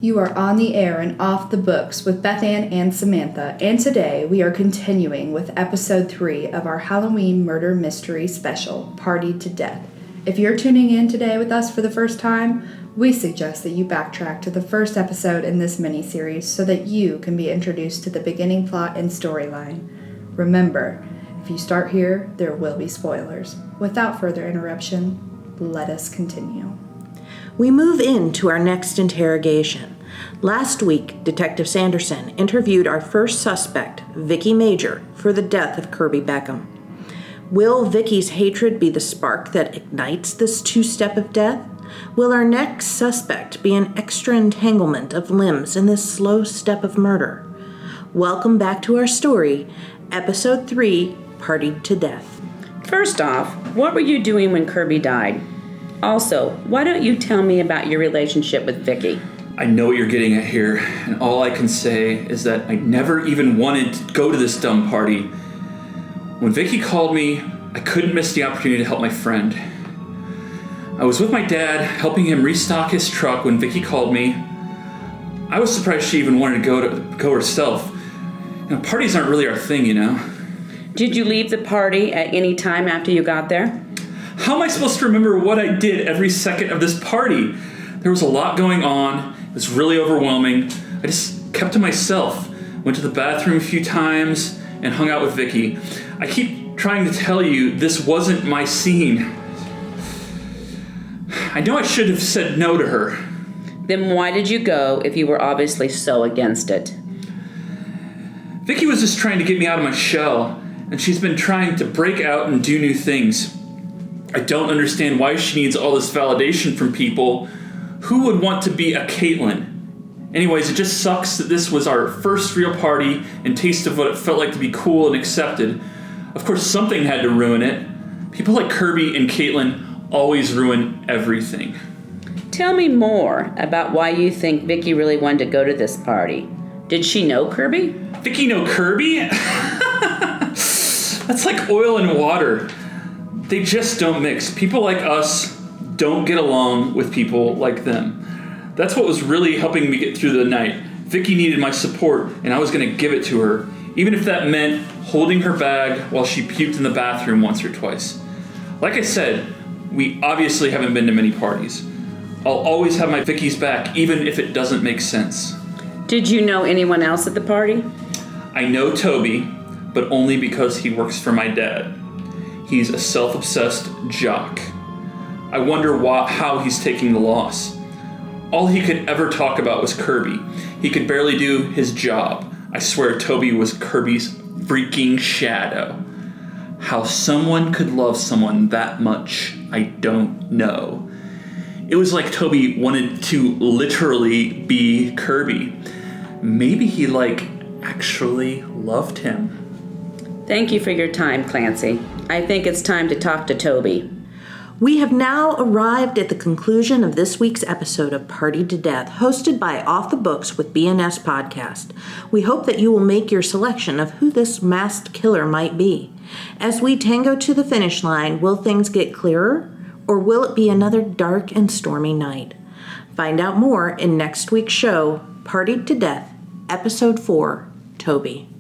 You are on the air and off the books with Beth Ann and Samantha, and today we are continuing with episode 3 of our Halloween murder mystery special, Partied to Death. If you're tuning in today with us for the first time, we suggest that you backtrack to the first episode in this mini-series so that you can be introduced to the beginning plot and storyline. Remember, if you start here, there will be spoilers. Without further interruption, let us continue. We move into our next interrogation. Last week, Detective Sanderson interviewed our first suspect, Vicky Major, for the death of Kirby Beckham. Will Vicky's hatred be the spark that ignites this two-step of death? Will our next suspect be an extra entanglement of limbs in this slow step of murder? Welcome back to our story, Episode 3, Partied to Death. First off, what were you doing when Kirby died? Also, why don't you tell me about your relationship with Vicky? I know what you're getting at here, and all I can say is that I never even wanted to go to this dumb party. When Vicky called me, I couldn't miss the opportunity to help my friend. I was with my dad, helping him restock his truck when Vicky called me. I was surprised she even wanted to go herself. Parties aren't really our thing, you know. Did you leave the party at any time after you got there? How am I supposed to remember what I did every second of this party? There was a lot going on. It was really overwhelming. I just kept to myself. Went to the bathroom a few times and hung out with Vicky. I keep trying to tell you this wasn't my scene. I know I should have said no to her. Then why did you go if you were obviously so against it? Vicky was just trying to get me out of my shell, and she's been trying to break out and do new things. I don't understand why she needs all this validation from people. Who would want to be a Caitlin? Anyways, it just sucks that this was our first real party and taste of what it felt like to be cool and accepted. Of course, something had to ruin it. People like Kirby and Caitlin always ruin everything. Tell me more about why you think Vicky really wanted to go to this party. Did she know Kirby? Vicky know Kirby? That's like oil and water. They just don't mix. People like us don't get along with people like them. That's what was really helping me get through the night. Vicky needed my support, and I was going to give it to her, even if that meant holding her bag while she puked in the bathroom once or twice. Like I said, we obviously haven't been to many parties. I'll always have my Vicky's back, even if it doesn't make sense. Did you know anyone else at the party? I know Toby, but only because he works for my dad. He's a self-obsessed jock. I wonder how he's taking the loss. All he could ever talk about was Kirby. He could barely do his job. I swear Toby was Kirby's freaking shadow. How someone could love someone that much, I don't know. It was like Toby wanted to literally be Kirby. Maybe he, actually loved him. Thank you for your time, Clancy. I think it's time to talk to Toby. We have now arrived at the conclusion of this week's episode of Partied to Death, hosted by Off the Books with BNS Podcast. We hope that you will make your selection of who this masked killer might be. As we tango to the finish line, will things get clearer, or will it be another dark and stormy night? Find out more in next week's show, Partied to Death, Episode 4, Toby.